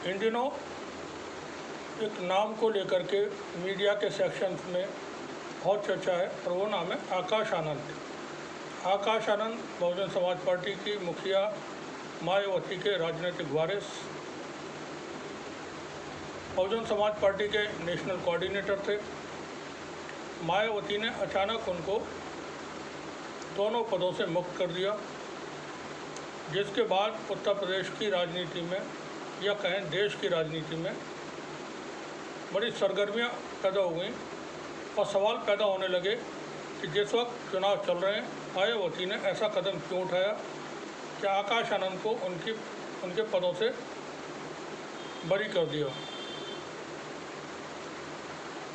इन दिनों एक नाम को लेकर के मीडिया के सेक्शंस में बहुत चर्चा है और वो नाम है आकाश आनंद। आकाश आनंद बहुजन समाज पार्टी की मुखिया मायावती के राजनीतिक वारिस, बहुजन समाज पार्टी के नेशनल कोऑर्डिनेटर थे। मायावती ने अचानक उनको दोनों पदों से मुक्त कर दिया, जिसके बाद उत्तर प्रदेश की राजनीति में या कहें देश की राजनीति में बड़ी सरगर्मियां पैदा हो गई और सवाल पैदा होने लगे कि जिस वक्त चुनाव चल रहे हैं मायावती ने ऐसा कदम क्यों उठाया कि आकाश आनंद को उनके पदों से बरी कर दिया।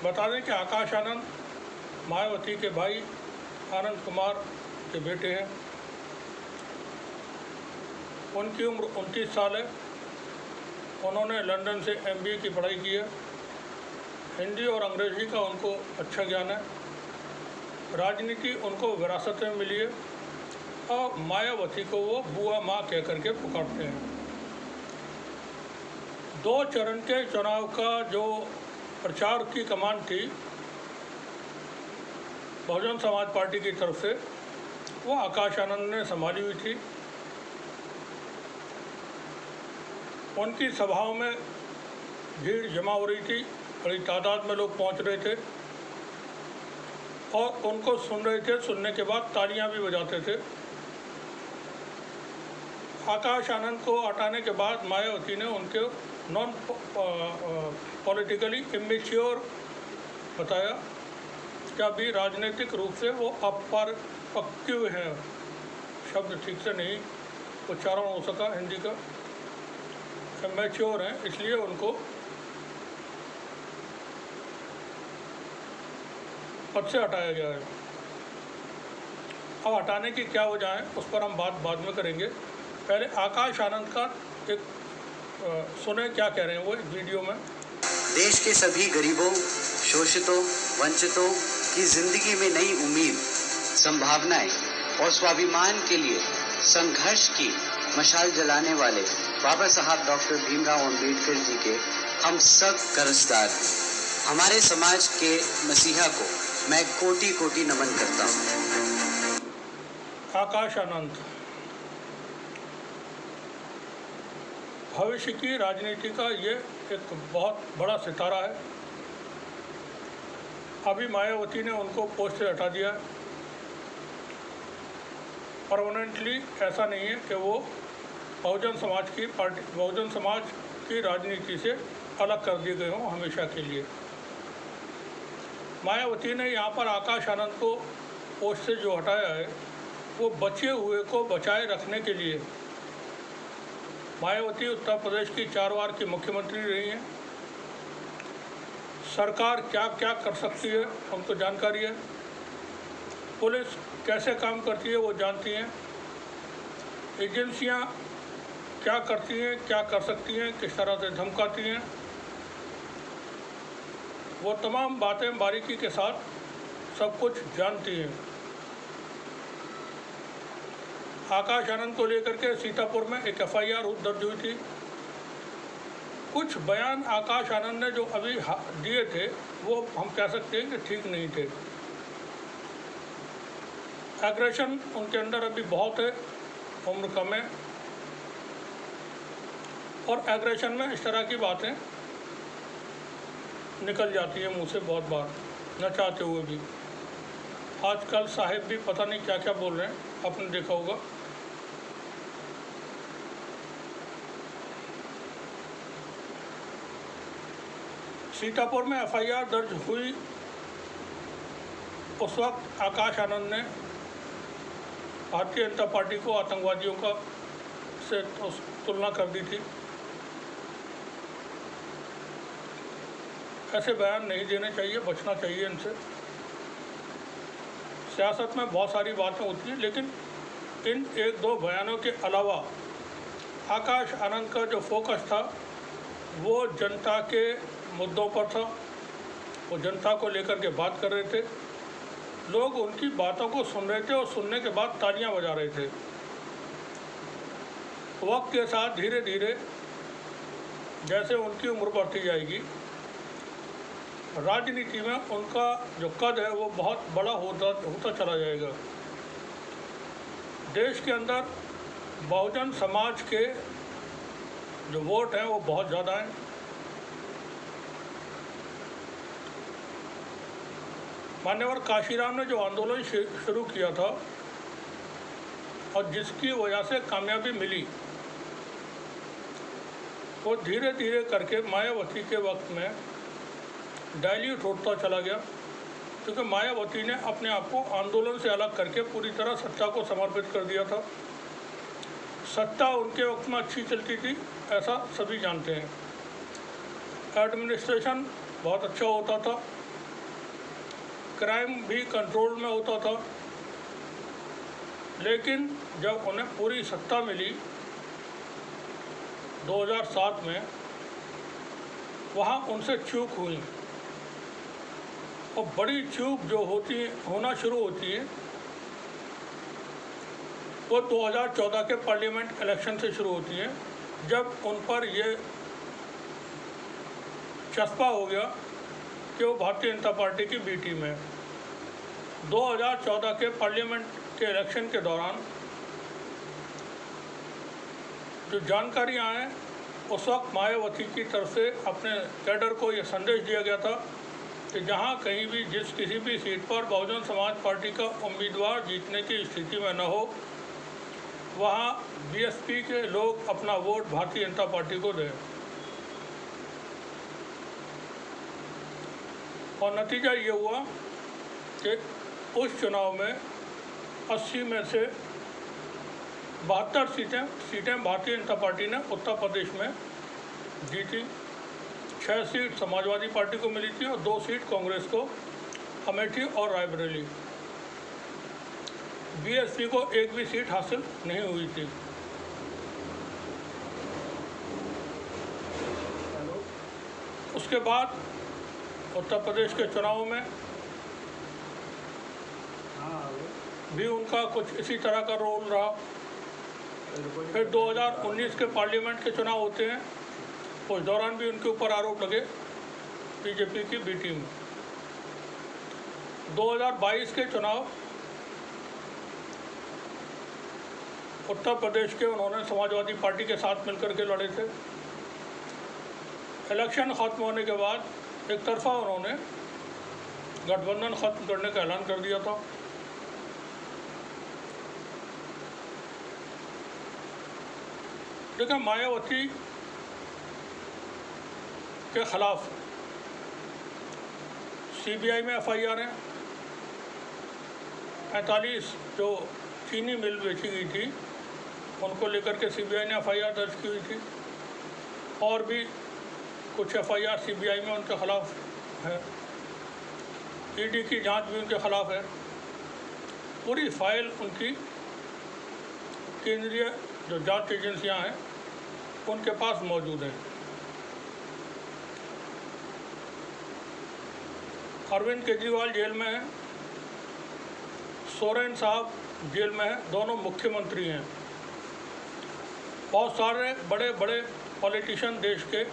बता दें कि आकाश आनंद मायावती के भाई आनंद कुमार के बेटे हैं। उनकी उम्र 29 साल है। उन्होंने लंदन से MBA की पढ़ाई की है। हिंदी और अंग्रेजी का उनको अच्छा ज्ञान है। राजनीति उनको विरासत में मिली है और मायावती को वो बुआ माँ कह करके पुकारते हैं। 2 चरण के चुनाव का जो प्रचार की कमान थी बहुजन समाज पार्टी की तरफ से, वो आकाश आनंद ने संभाली हुई थी। उनकी सभाओं में भीड़ जमा हो रही थी, बड़ी तादाद में लोग पहुंच रहे थे और उनको सुन रहे थे। सुनने के बाद तालियां भी बजाते थे। आकाश आनंद को हटाने के बाद मायावती ने उनके नॉन पॉलिटिकली इमेच्योर बताया कि अभी राजनीतिक रूप से वो अपरिपक्व हैं। शब्द ठीक से नहीं उच्चारण हो सका हिंदी का। मैच्योर हैं, इसलिए उनको पद से हटाया गया है। अब हटाने की क्या वजह है उस पर हम बात बाद में करेंगे। पहले आकाश आनंद का एक सुने क्या कह रहे हैं वो एक वीडियो में। देश के सभी गरीबों, शोषितों, वंचितों की जिंदगी में नई उम्मीद, संभावनाएं और स्वाभिमान के लिए संघर्ष की मशाल जलाने वाले बाबा साहब डॉक्टर भीमराव अंबेडकर जी के हम सब कर्जदार हैं। हमारे समाज के मसीहा को मैं कोटि कोटि नमन करता हूँ। आकाश आनंद भविष्य की राजनीति का ये एक बहुत बड़ा सितारा है। अभी मायावती ने उनको पोस्ट से हटा दिया परमानेंटली। ऐसा नहीं है कि वो बहुजन समाज की राजनीति से अलग कर दिए गए हों हमेशा के लिए। मायावती ने यहाँ पर आकाश आनंद को पोस्ट से जो हटाया है वो बचे हुए को बचाए रखने के लिए। मायावती उत्तर प्रदेश की 4 बार की मुख्यमंत्री रही हैं। सरकार क्या क्या कर सकती है उनको जानकारी है। पुलिस कैसे काम करती है वो जानती हैं। एजेंसियां क्या करती हैं, क्या कर सकती हैं, किस तरह से धमकाती हैं, वो तमाम बातें बारीकी के साथ सब कुछ जानती हैं। आकाश आनंद को लेकर के सीतापुर में एक FIR दर्ज हुई थी। कुछ बयान आकाश आनंद ने जो अभी दिए थे वो हम कह सकते हैं कि ठीक नहीं थे। एग्रेशन उनके अंदर अभी बहुत है, उम्र कम है और एग्रेशन में इस तरह की बातें निकल जाती हैं मुंह से बहुत बार, न चाहते हुए भी। आजकल साहिब भी पता नहीं क्या क्या बोल रहे हैं, आपने देखा होगा। सीतापुर में FIR दर्ज हुई उस वक्त आकाश आनंद ने भारतीय जनता पार्टी को आतंकवादियों का से तुलना कर दी थी। ऐसे बयान नहीं देने चाहिए, बचना चाहिए इनसे। सियासत में बहुत सारी बातें होती हैं, लेकिन इन 1-2 बयानों के अलावा आकाश आनंद का जो फोकस था वो जनता के मुद्दों पर था। वो जनता को लेकर के बात कर रहे थे। लोग उनकी बातों को सुन रहे थे और सुनने के बाद तालियां बजा रहे थे। वक्त के साथ धीरे धीरे जैसे उनकी उम्र बढ़ती जाएगी, राजनीति में उनका जो कद है वो बहुत बड़ा होता चला जाएगा। देश के अंदर बहुजन समाज के जो वोट हैं वो बहुत ज़्यादा हैं। मान्यवर काशीराम ने जो आंदोलन शुरू किया था और जिसकी वजह से कामयाबी मिली, वो धीरे धीरे करके मायावती के वक्त में डायल्यूट होता चला गया, क्योंकि मायावती ने अपने आप को आंदोलन से अलग करके पूरी तरह सत्ता को समर्पित कर दिया था। सत्ता उनके वक्त में अच्छी चलती थी, ऐसा सभी जानते हैं। एडमिनिस्ट्रेशन बहुत अच्छा होता था, क्राइम भी कंट्रोल में होता था। लेकिन जब उन्हें पूरी सत्ता मिली 2007 में, वहाँ उनसे चूक हुई, और बड़ी चूक जो होना शुरू होती है वो 2014 के पार्लियामेंट इलेक्शन से शुरू होती है, जब उन पर ये चस्पा हो गया कि वो भारतीय जनता पार्टी की बी टीम है। 2014 के पार्लियामेंट के इलेक्शन के दौरान जो जानकारियाँ हैं, उस वक्त मायावती की तरफ से अपने कैडर को ये संदेश दिया गया था कि जहाँ कहीं भी किसी भी सीट पर बहुजन समाज पार्टी का उम्मीदवार जीतने की स्थिति में न हो, वहाँ बीएसपी के लोग अपना वोट भारतीय जनता पार्टी को दें। और नतीजा ये हुआ कि उस चुनाव में 80 में से 72 सीटें भारतीय जनता पार्टी ने उत्तर प्रदेश में जीती। 6 सीट समाजवादी पार्टी को मिली थी और 2 सीट कांग्रेस को, अमेठी और रायबरेली। बीएसपी को एक भी सीट हासिल नहीं हुई थी। उसके बाद उत्तर प्रदेश के चुनाव में भी उनका कुछ इसी तरह का रोल रहा। फिर 2019 के पार्लियामेंट के चुनाव होते हैं, उस दौरान भी उनके ऊपर आरोप लगे बीजेपी की बी टीम। 2022 के चुनाव उत्तर प्रदेश के उन्होंने समाजवादी पार्टी के साथ मिलकर के लड़े थे। इलेक्शन ख़त्म होने के बाद एक तरफा उन्होंने गठबंधन ख़त्म करने का ऐलान कर दिया था। लेकिन मायावती के खिलाफ सीबीआई में एफआईआर है। 45 जो चीनी मिल बेची गई थी उनको लेकर के सीबीआई ने एफआईआर दर्ज की हुई थी, और भी कुछ एफआईआर सीबीआई में उनके खिलाफ है। ईडी की जांच भी उनके खिलाफ है। पूरी फाइल उनकी केंद्रीय जो जांच एजेंसियां हैं उनके पास मौजूद है। अरविंद केजरीवाल जेल में है, सोरेन साहब जेल में है, दोनों मुख्यमंत्री हैं। बहुत सारे बड़े बड़े पॉलिटिशियन देश के,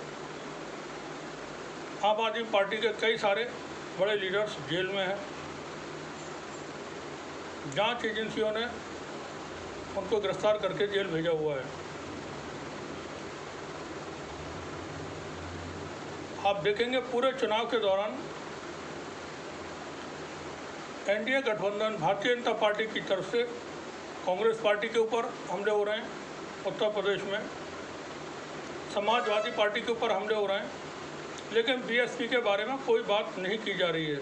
आम आदमी पार्टी के कई सारे बड़े लीडर्स जेल में हैं। जांच एजेंसियों ने उनको गिरफ्तार करके जेल भेजा हुआ है। आप देखेंगे पूरे चुनाव के दौरान एनडीए गठबंधन भारतीय जनता पार्टी की तरफ से कांग्रेस पार्टी के ऊपर हमले हो रहे हैं, उत्तर प्रदेश में समाजवादी पार्टी के ऊपर हमले हो रहे हैं, लेकिन बीएसपी के बारे में कोई बात नहीं की जा रही है।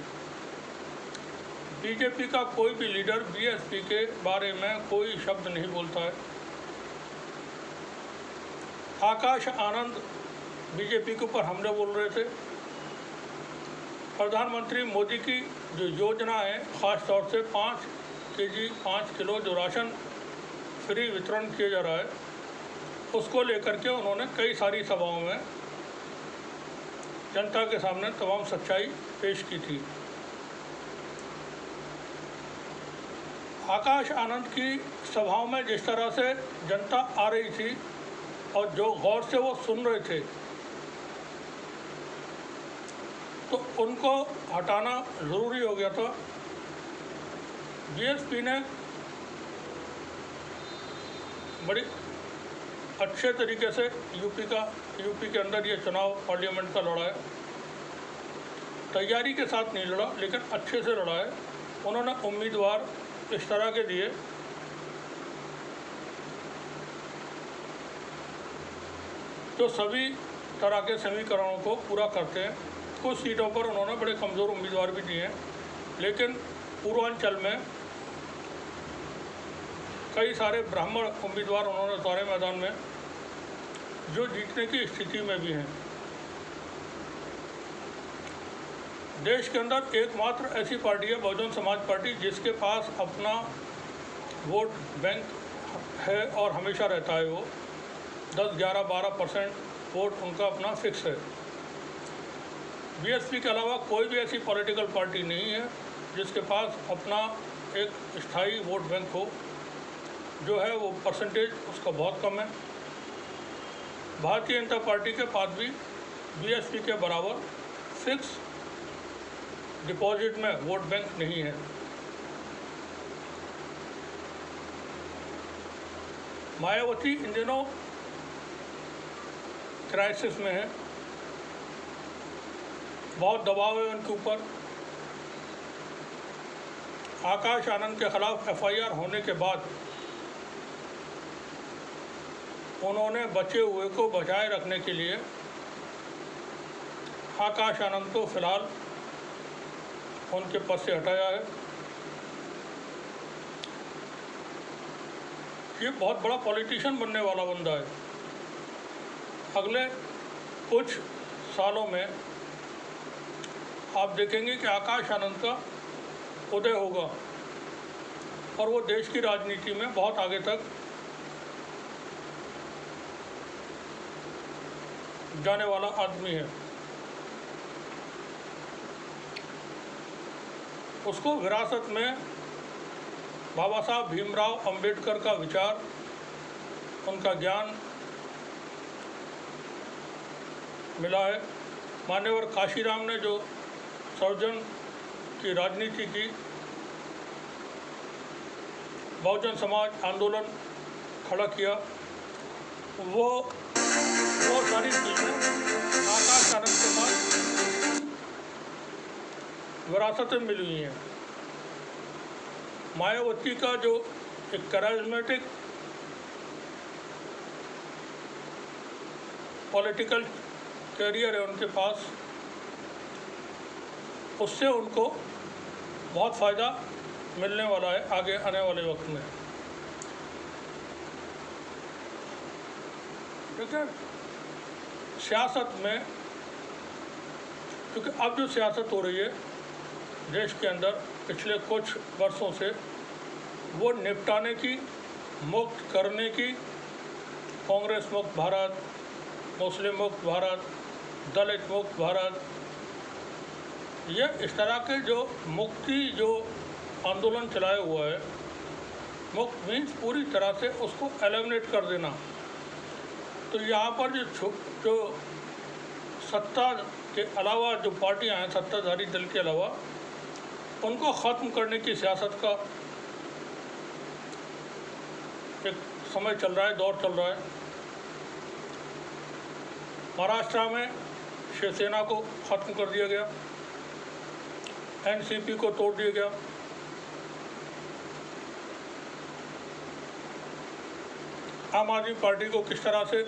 बीजेपी का कोई भी लीडर बीएसपी के बारे में कोई शब्द नहीं बोलता है। आकाश आनंद बीजेपी के ऊपर हमले बोल रहे थे। प्रधानमंत्री मोदी की जो योजना है, ख़ास तौर से 5 किलो जो राशन फ्री वितरण किया जा रहा है, उसको लेकर के उन्होंने कई सारी सभाओं में जनता के सामने तमाम सच्चाई पेश की थी। आकाश आनंद की सभाओं में जिस तरह से जनता आ रही थी और जो गौर से वो सुन रहे थे, तो उनको हटाना ज़रूरी हो गया था। बीएसपी ने बड़ी अच्छे तरीके से यूपी के अंदर ये चुनाव पार्लियामेंट का लड़ा है। तैयारी के साथ नहीं लड़ा, लेकिन अच्छे से लड़ा है। उन्होंने उम्मीदवार इस तरह के दिए जो सभी तरह के समीकरणों को पूरा करते हैं। कुछ सीटों पर उन्होंने बड़े कमज़ोर उम्मीदवार भी दिए हैं, लेकिन पूर्वांचल में कई सारे ब्राह्मण उम्मीदवार उन्होंने उतारे मैदान में, जो जीतने की स्थिति में भी हैं। देश के अंदर एकमात्र ऐसी पार्टी है बहुजन समाज पार्टी, जिसके पास अपना वोट बैंक है और हमेशा रहता है। वो 10, 11, 12% वोट उनका अपना फिक्स है। बीएसपी के अलावा कोई भी ऐसी पॉलिटिकल पार्टी नहीं है जिसके पास अपना एक स्थायी वोट बैंक हो। जो है वो परसेंटेज उसका बहुत कम है। भारतीय जनता पार्टी के पास भी बीएसपी के बराबर फिक्स डिपॉजिट में वोट बैंक नहीं है। मायावती इन दिनों क्राइसिस में है, बहुत दबाव है उनके ऊपर। आकाश आनंद के खिलाफ एफआईआर होने के बाद उन्होंने बचे हुए को बचाए रखने के लिए आकाश आनंद को फिलहाल उनके पद से हटाया है। ये बहुत बड़ा पॉलिटिशियन बनने वाला बंदा है। अगले कुछ सालों में आप देखेंगे कि आकाश आनंद का उदय होगा और वो देश की राजनीति में बहुत आगे तक जाने वाला आदमी है। उसको विरासत में बाबा साहब भीमराव अंबेडकर का विचार, उनका ज्ञान मिला है। मान्यवर काशीराम ने जो सर्वजन की राजनीति की, बहुजन समाज आंदोलन खड़ा किया, वो सारी चीज़ें आकाश आनंद के पास विरासत में मिली हुई हैं। मायावती का जो एक कैरिज्मेटिक पॉलिटिकल कैरियर है उनके पास, उससे उनको बहुत फ़ायदा मिलने वाला है आगे आने वाले वक्त में। ठीक है, सियासत में, क्योंकि अब जो सियासत हो रही है देश के अंदर पिछले कुछ वर्षों से, वो निपटाने की, मुक्त करने की, कांग्रेस मुक्त भारत, मुस्लिम मुक्त भारत, दलित मुक्त भारत, ये इस तरह के जो मुक्ति जो आंदोलन चलाया हुआ है, मुक्त मीन्स पूरी तरह से उसको एलिमिनेट कर देना। तो यहाँ पर जो सत्ता के अलावा जो पार्टियां हैं, सत्ताधारी दल के अलावा, उनको ख़त्म करने की सियासत का एक समय चल रहा है, दौर चल रहा है। महाराष्ट्र में शिवसेना को ख़त्म कर दिया गया, एनसीपी को तोड़ दिया गया। आम आदमी पार्टी को किस तरह से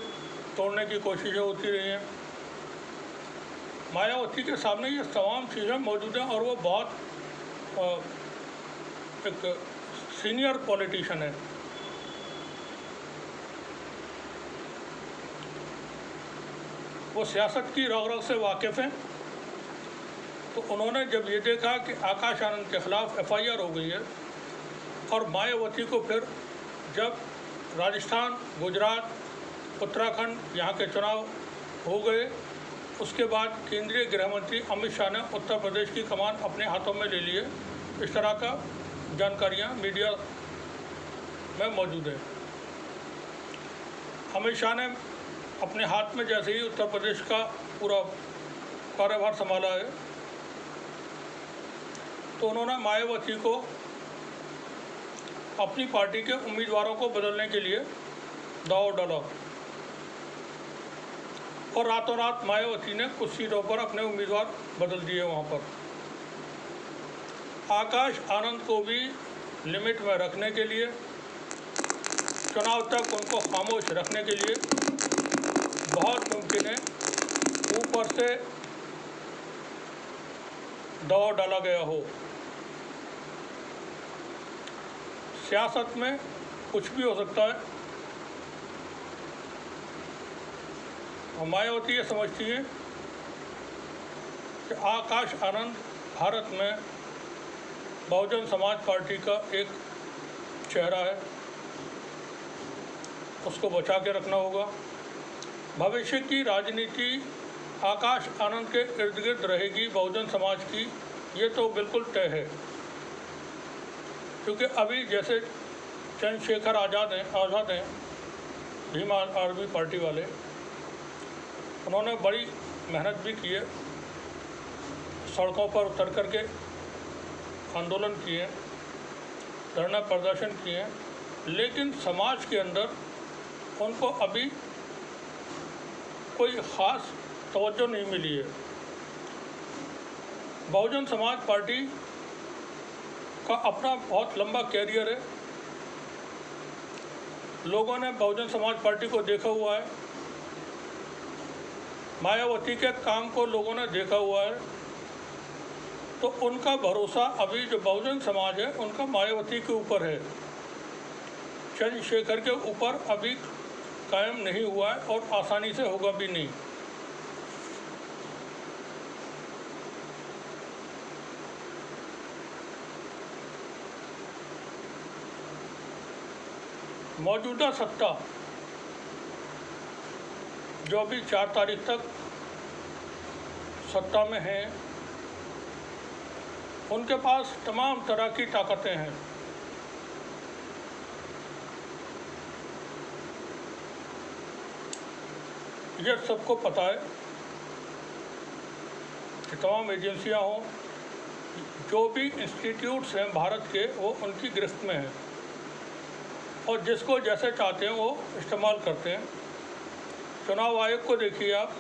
तोड़ने की कोशिशें होती रही हैं। मायावती के सामने ये तमाम चीज़ें मौजूद हैं और वो बहुत एक सीनियर पॉलिटिशियन है। वो सियासत की रग रग से वाकिफ़ हैं। तो उन्होंने जब ये देखा कि आकाश आनंद के ख़िलाफ़ एफआईआर हो गई है और मायावती को फिर जब राजस्थान, गुजरात, उत्तराखंड यहाँ के चुनाव हो गए, उसके बाद केंद्रीय गृह मंत्री अमित शाह ने उत्तर प्रदेश की कमान अपने हाथों में ले लिए। इस तरह का जानकारियाँ मीडिया में मौजूद है। अमित शाह ने अपने हाथ में जैसे ही उत्तर प्रदेश का पूरा कार्यभार संभाला है, तो उन्होंने मायावती को अपनी पार्टी के उम्मीदवारों को बदलने के लिए दांव डाला और रातों रात मायावती ने कुछ सीटों पर अपने उम्मीदवार बदल दिए। वहाँ पर आकाश आनंद को भी लिमिट में रखने के लिए, चुनाव तक उनको खामोश रखने के लिए बहुत मुमकिन है ऊपर से दबाव डाला गया हो। सियासत में कुछ भी हो सकता है और मायावती ये समझती है कि आकाश आनंद भारत में बहुजन समाज पार्टी का एक चेहरा है, उसको बचा के रखना होगा। भविष्य की राजनीति आकाश आनंद के इर्द गिर्द रहेगी बहुजन समाज की, ये तो बिल्कुल तय है। क्योंकि अभी जैसे चंद्रशेखर आज़ाद हैं भीम आर्मी पार्टी वाले, उन्होंने बड़ी मेहनत भी की है, सड़कों पर उतर करके आंदोलन किए, धरना प्रदर्शन किए, लेकिन समाज के अंदर उनको अभी कोई ख़ास तवज्जो नहीं मिली है। बहुजन समाज पार्टी का अपना बहुत लंबा कैरियर है, लोगों ने बहुजन समाज पार्टी को देखा हुआ है, मायावती के काम को लोगों ने देखा हुआ है, तो उनका भरोसा अभी जो बहुजन समाज है उनका मायावती के ऊपर है, चंद्रशेखर के ऊपर अभी कायम नहीं हुआ है और आसानी से होगा भी नहीं। मौजूदा सत्ता जो अभी 4 तारीख तक सत्ता में हैं, उनके पास तमाम तरह की ताकतें हैं। ये सबको पता है कि तमाम एजेंसियां हों, जो भी इंस्टीट्यूट्स हैं भारत के, वो उनकी गिरफ्त में हैं और जिसको जैसे चाहते हैं वो इस्तेमाल करते हैं। चुनाव आयोग को देखिए आप,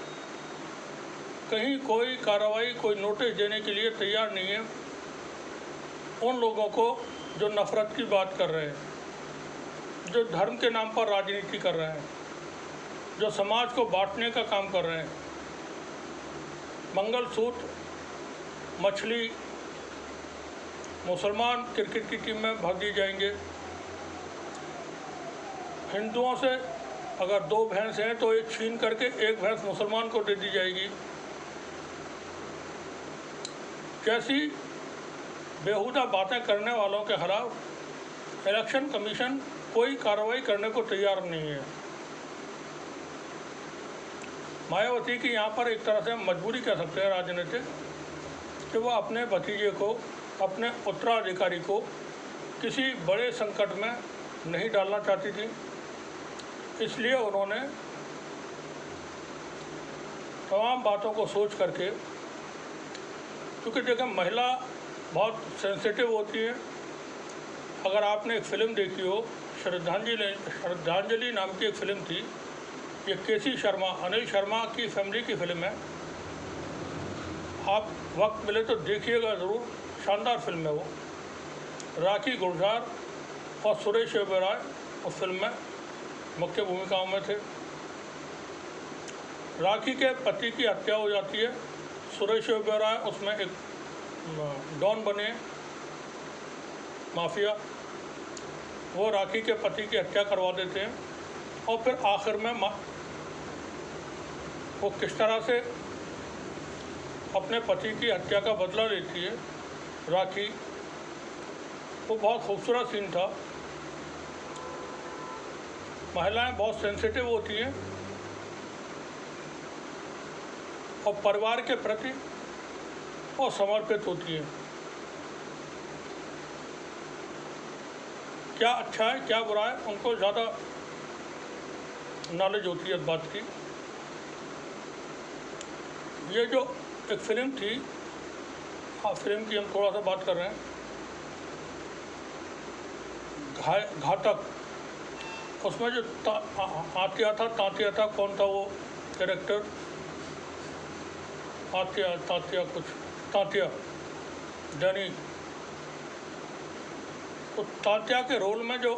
कहीं कोई कार्रवाई, कोई नोटिस देने के लिए तैयार नहीं है उन लोगों को जो नफ़रत की बात कर रहे हैं, जो धर्म के नाम पर राजनीति कर रहे हैं, जो समाज को बांटने का काम कर रहे हैं। मंगलसूत्र, मछली, मुसलमान क्रिकेट की टीम में भाग दिए जाएंगे। हिंदुओं से अगर 2 भैंस हैं तो एक छीन करके एक भैंस मुसलमान को दे दी जाएगी। कैसी बेहुदा बातें करने वालों के खिलाफ इलेक्शन कमीशन कोई कार्रवाई करने को तैयार नहीं है। मायावती की यहाँ पर एक तरह से मजबूरी कह सकते हैं राजनीतिक, कि वो अपने भतीजे को, अपने उत्तराधिकारी को किसी बड़े संकट में नहीं डालना चाहती थी, इसलिए उन्होंने तमाम बातों को सोच करके, क्योंकि देखिए महिला बहुत सेंसिटिव होती है। अगर आपने एक फ़िल्म देखी हो, श्रद्धांजलि नाम की एक फ़िल्म थी, ये केसी शर्मा, अनिल शर्मा की फैमिली की फ़िल्म है, आप वक्त मिले तो देखिएगा ज़रूर, शानदार फिल्म है वो। राखी गुलजार और सुरेश ओबेरॉय उस फिल्म में मुख्य भूमिकाओं में थे। राखी के पति की हत्या हो जाती है, सुरेश ओबेरॉय उसमें एक डॉन बने, माफिया, वो राखी के पति की हत्या करवा देते हैं और फिर आखिर में वो किस तरह से अपने पति की हत्या का बदला लेती है राखी, वो बहुत खूबसूरत सीन था। महिलाएं बहुत सेंसिटिव होती हैं और परिवार के प्रति और समर्पित होती हैं। क्या अच्छा है क्या बुरा है उनको ज़्यादा नॉलेज होती है इस बात की। ये जो एक फिल्म थी हाँ, फिल्म की हम थोड़ा सा बात कर रहे हैं। घातक, उसमें जो तात्या था, कौन था वो कैरेक्टर? तात्या डैनी। तो तात्या के रोल में जो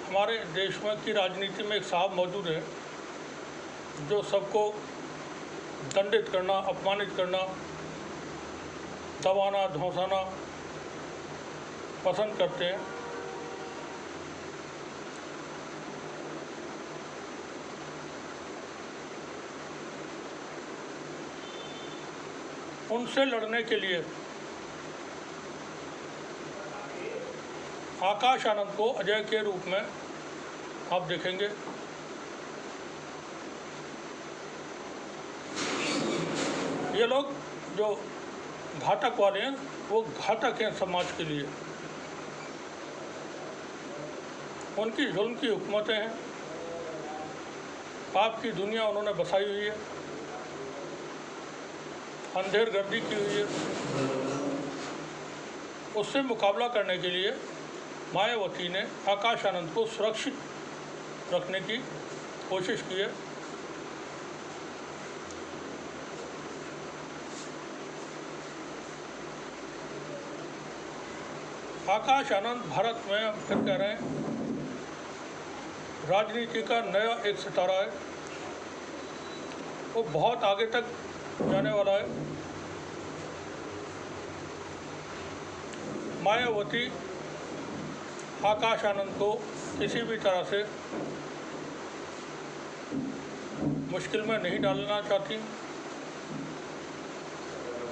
हमारे देश में की राजनीति में एक साहब मौजूद है जो सबको दंडित करना, अपमानित करना, दबाना, धौंसाना पसंद करते हैं। उनसे लड़ने के लिए आकाश आनंद को अजय के रूप में आप देखेंगे। ये लोग जो घातक वाले हैं वो घातक हैं समाज के लिए। उनकी जुल्म की हुकूमतें हैं, पाप की दुनिया उन्होंने बसाई हुई है, अंधेरगर्दी की हुई है। उससे मुकाबला करने के लिए मायावती ने आकाश आनंद को सुरक्षित रखने की कोशिश की है। आकाश आनंद भारत में हम फिर कह रहे हैं राजनीति का नया एक सितारा है। वो बहुत आगे तक जाने वाला है। मायावती आकाश आनंद को किसी भी तरह से मुश्किल में नहीं डालना चाहती,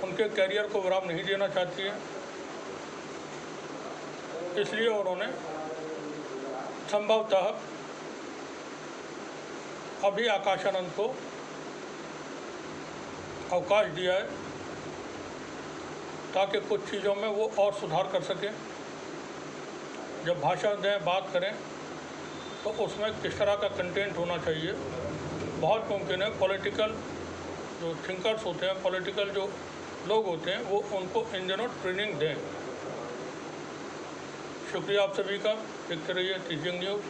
उनके करियर को विराम नहीं देना चाहती है। इसलिए उन्होंने संभवतः अभी आकाश आनंद को अवकाश दिया है ताकि कुछ चीज़ों में वो और सुधार कर सकें। जब भाषण दें, बात करें तो उसमें किस तरह का कंटेंट होना चाहिए। बहुत मुमकिन है पॉलिटिकल जो थिंकर्स होते हैं, पॉलिटिकल जो लोग होते हैं, वो उनको इन दिनों ट्रेनिंग दें। शुक्रिया आप सभी का। देखते रहिए तीसरी न्यूज़।